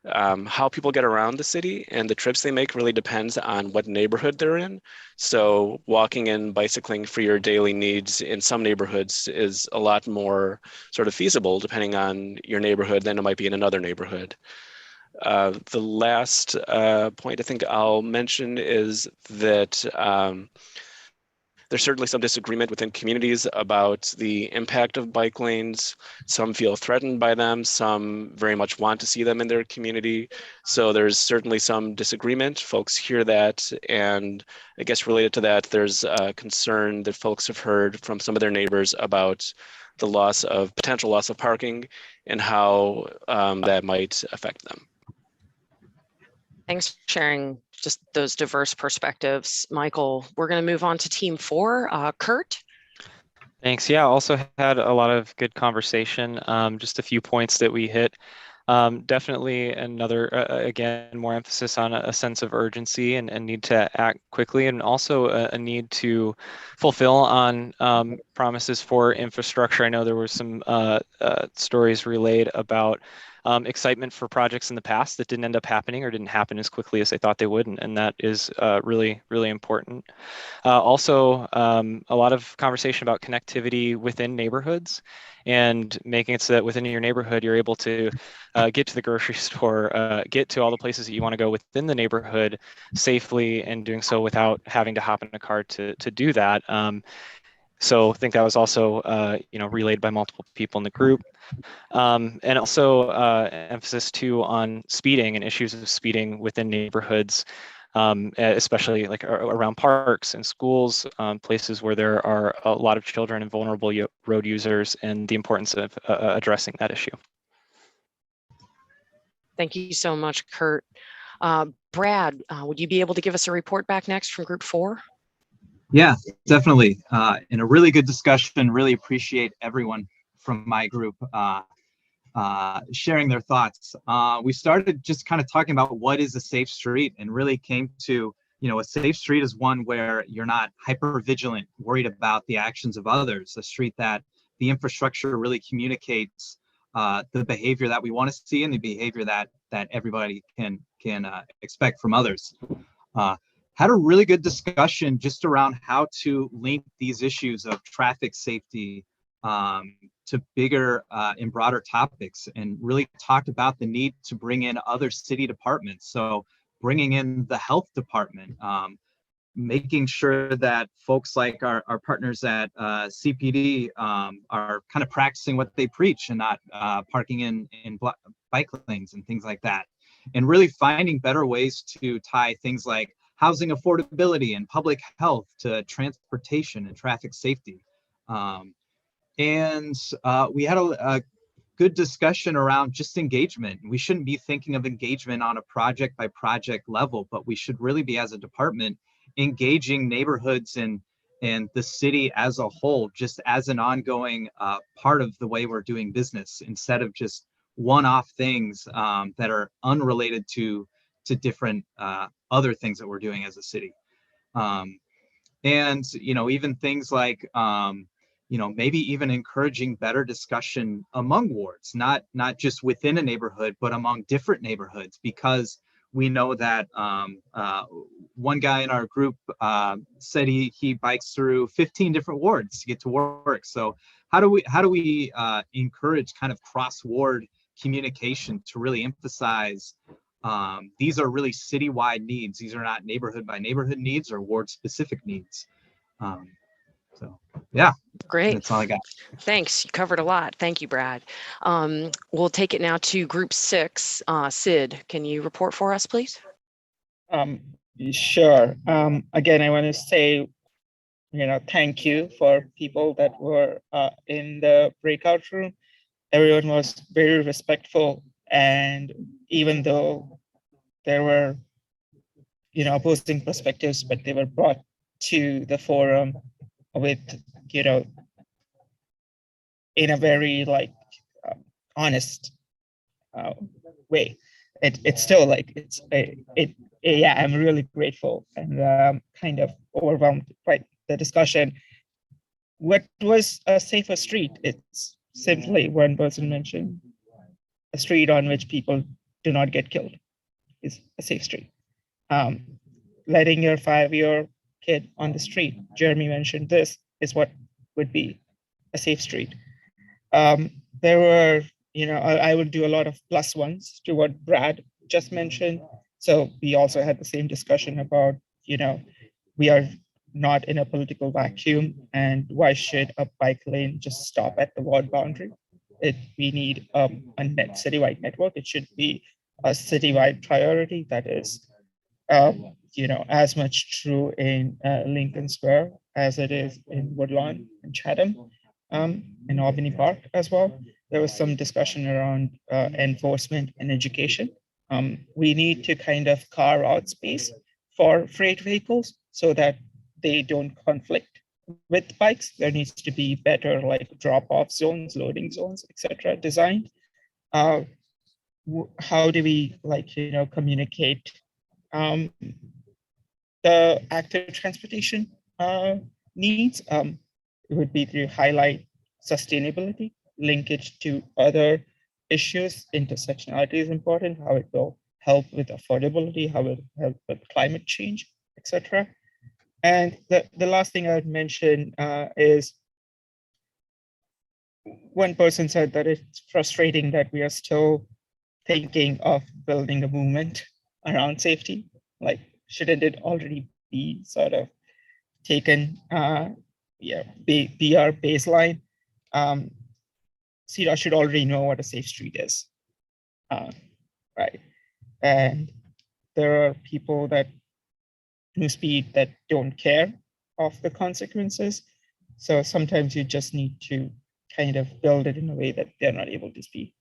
How people get around the city and the trips they make really depends on what neighborhood they're in. So walking and bicycling for your daily needs in some neighborhoods is a lot more sort of feasible depending on your neighborhood than it might be in another neighborhood. The last point I think I'll mention is that there's certainly some disagreement within communities about the impact of bike lanes. Some feel threatened by them. Some very much want to see them in their community. So there's certainly some disagreement. Folks hear that. And I guess related to that, there's a concern that folks have heard from some of their neighbors about the potential loss of parking and how that might affect them. Thanks for sharing just those diverse perspectives, Michael. We're going to move on to team 4. Kurt? Thanks. Yeah, also had a lot of good conversation. Just a few points that we hit. Definitely another, again, more emphasis on a sense of urgency and need to act quickly, and also a need to fulfill on promises for infrastructure. I know there were some stories relayed about excitement for projects in the past that didn't end up happening or didn't happen as quickly as they thought they would. And that is really, really important. Also, a lot of conversation about connectivity within neighborhoods and making it so that within your neighborhood, you're able to get to the grocery store, get to all the places that you want to go within the neighborhood safely, and doing so without having to hop in a car to do that. So I think that was also, relayed by multiple people in the group. And also emphasis too on speeding and issues of speeding within neighborhoods, especially like around parks and schools, places where there are a lot of children and vulnerable road users, and the importance of addressing that issue. Thank you so much, Kurt. Brad, would you be able to give us a report back next from Group 4? Yeah, definitely. In a really good discussion, really appreciate everyone from my group sharing their thoughts. We started just kind of talking about what is a safe street, and really came to, a safe street is one where you're not hyper vigilant, worried about the actions of others. A street that the infrastructure really communicates the behavior that we want to see and the behavior that everybody can expect from others. Had a really good discussion just around how to link these issues of traffic safety to bigger and broader topics, and really talked about the need to bring in other city departments. So bringing in the health department, making sure that folks like our partners at CPD are kind of practicing what they preach and not parking in bike lanes and things like that. And really finding better ways to tie things like housing affordability and public health to transportation and traffic safety. And we had a good discussion around just engagement. We shouldn't be thinking of engagement on a project by project level, but we should really be, as a department, engaging neighborhoods and the city as a whole, just as an ongoing part of the way we're doing business, instead of just one-off things that are unrelated to different other things that we're doing as a city. And, you know, even things like, you know, maybe even encouraging better discussion among wards, not just within a neighborhood, but among different neighborhoods, because we know that one guy in our group said he bikes through 15 different wards to get to work. So how do we encourage kind of cross-ward communication to really emphasize these are really citywide needs. These are not neighborhood by neighborhood needs or ward specific needs. So yeah, Great. that's all I got. Thanks. You covered a lot. Thank you, Brad. We'll take it now to group 6. Sid, can you report for us, please? Sure. Again, I want to say, you know, thank you for people that were in the breakout room. Everyone was very respectful, and even though there were, you know, opposing perspectives, but they were brought to the forum with, you know, in a very like honest way. It's still like yeah, I'm really grateful and kind of overwhelmed by the discussion. What was a safer street? It's simply, one person mentioned, a street on which people do not get killed is a safe street. Letting your 5-year kid on the street, Jeremy mentioned this, is what would be a safe street. There were, you know, I would do a lot of plus ones to what Brad just mentioned. So we also had the same discussion about, you know, we are not in a political vacuum, and why should a bike lane just stop at the ward boundary? We need a net citywide network. It should be a citywide priority that is, you know, as much true in Lincoln Square as it is in Woodlawn and Chatham, in Albany Park as well. There was some discussion around enforcement and education. We need to kind of carve out space for freight vehicles so that they don't conflict with bikes. There needs to be better like drop-off zones, loading zones, etc. designed. How do we, like, you know, communicate the active transportation needs? It would be to highlight sustainability, linkage to other issues. Intersectionality is important, how it will help with affordability, how it will help with climate change, etc. And the last thing I would mention is, one person said that it's frustrating that we are still thinking of building a movement around safety. Like, shouldn't it already be sort of taken, be our baseline? CDOT should already know what a safe street is, right? And there are people that new speed that don't care of the consequences. So sometimes you just need to kind of build it in a way that they're not able to speed.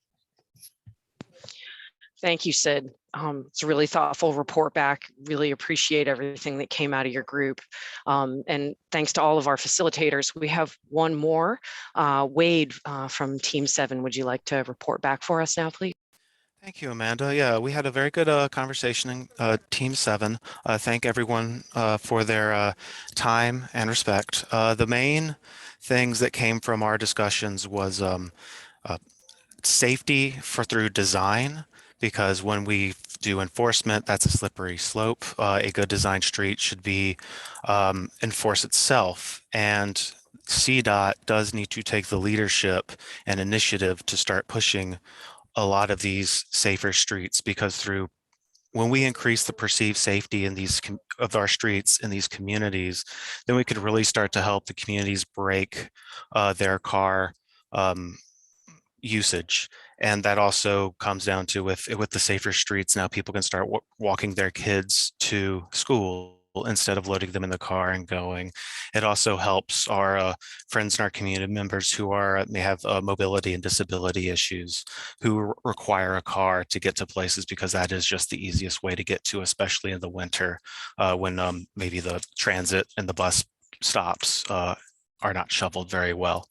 Thank you, Sid. It's a really thoughtful report back. Really appreciate everything that came out of your group. And thanks to all of our facilitators. We have one more. Wade from Team 7, would you like to report back for us now, please? Thank you, Amanda. Yeah, we had a very good conversation in Team 7. Thank everyone for their time and respect. The main things that came from our discussions was safety through design, because when we do enforcement, that's a slippery slope. A good design street should be enforce itself, and CDOT does need to take the leadership and initiative to start pushing a lot of these safer streets, because through when we increase the perceived safety in these of our streets in these communities, then we could really start to help the communities break their car usage. And that also comes down to with the safer streets. Now people can start walking their kids to school instead of loading them in the car and going. It also helps our friends and our community members who may have mobility and disability issues, who require a car to get to places, because that is just the easiest way to get to, especially in the winter when maybe the transit and the bus stops are not shoveled very well.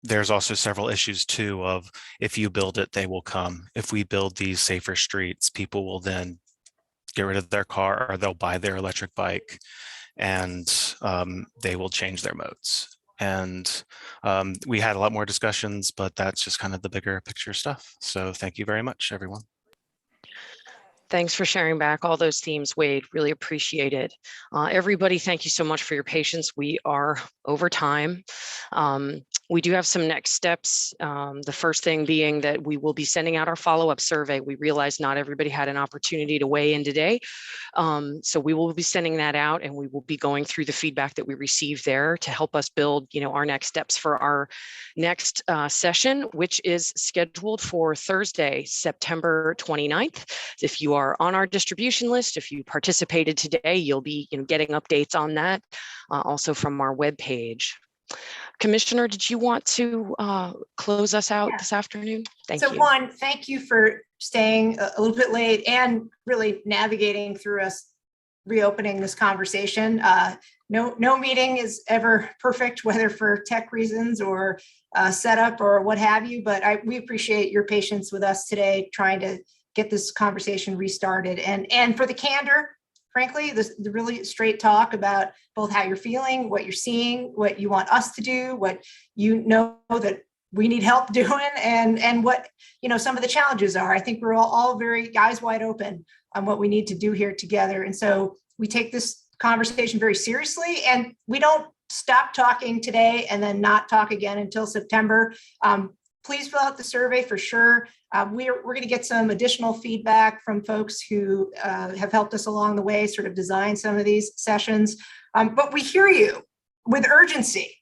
There's also several issues too of, if you build it, they will come. If we build these safer streets, people will then get rid of their car, or they'll buy their electric bike, and they will change their modes. And we had a lot more discussions, but that's just kind of the bigger picture stuff. So thank you very much, everyone. Thanks for sharing back all those themes, Wade. Really appreciate it. Everybody, thank you so much for your patience. We are over time. We do have some next steps. The first thing being that we will be sending out our follow-up survey. We realize not everybody had an opportunity to weigh in today. So we will be sending that out, and we will be going through the feedback that we received there to help us build, our next steps for our next session, which is scheduled for Thursday, September 29th. If you are on our distribution list, if you participated today, you'll be getting updates on that also from our webpage. Commissioner, did you want to close us out this afternoon? Thank you. Juan, thank you for staying a little bit late and really navigating through us reopening this conversation. No meeting is ever perfect, whether for tech reasons or setup or what have you, but we appreciate your patience with us today, trying to get this conversation restarted, and for the candor, frankly, the really straight talk about both how you're feeling, what you're seeing, what you want us to do, what that we need help doing, and what some of the challenges are. I think we're all very eyes wide open on what we need to do here together, and so we take this conversation very seriously, and we don't stop talking today and then not talk again until September. Please fill out the survey for sure. We're going to get some additional feedback from folks who have helped us along the way, sort of design some of these sessions. But we hear you with urgency.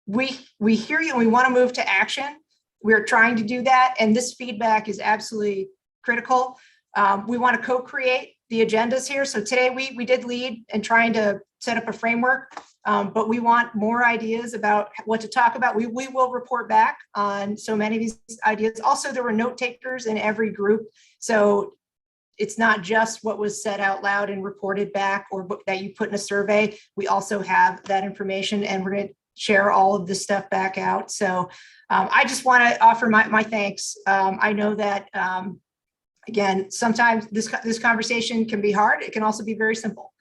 We hear you, and we want to move to action. We're trying to do that, and this feedback is absolutely critical. We want to co-create the agendas here. So today we did lead in trying to set up a framework, but we want more ideas about what to talk about. We will report back on so many of these ideas. Also, there were note takers in every group. So it's not just what was said out loud and reported back or that you put in a survey. We also have that information, and we're going to share all of this stuff back out. So I just want to offer my thanks. I know that, again, sometimes this conversation can be hard. It can also be very simple.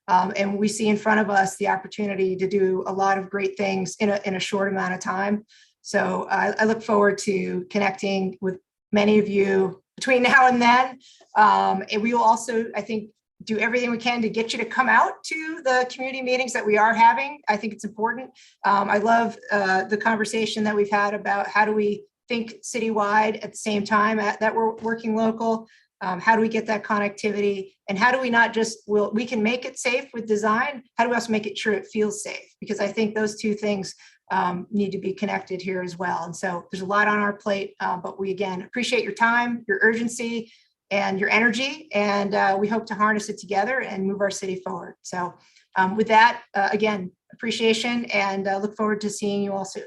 And we see in front of us the opportunity to do a lot of great things in a short amount of time. So I look forward to connecting with many of you between now and then. And we will also, I think, do everything we can to get you to come out to the community meetings that we are having. I think it's important. I love the conversation that we've had about how do we think citywide at the same time that we're working local. How do we get that connectivity, and how do we not just, we can make it safe with design, how do we also make it sure it feels safe? Because I think those two things need to be connected here as well. And so there's a lot on our plate, but we again appreciate your time, your urgency, and your energy, and we hope to harness it together and move our city forward. So with that, again, appreciation, and look forward to seeing you all soon.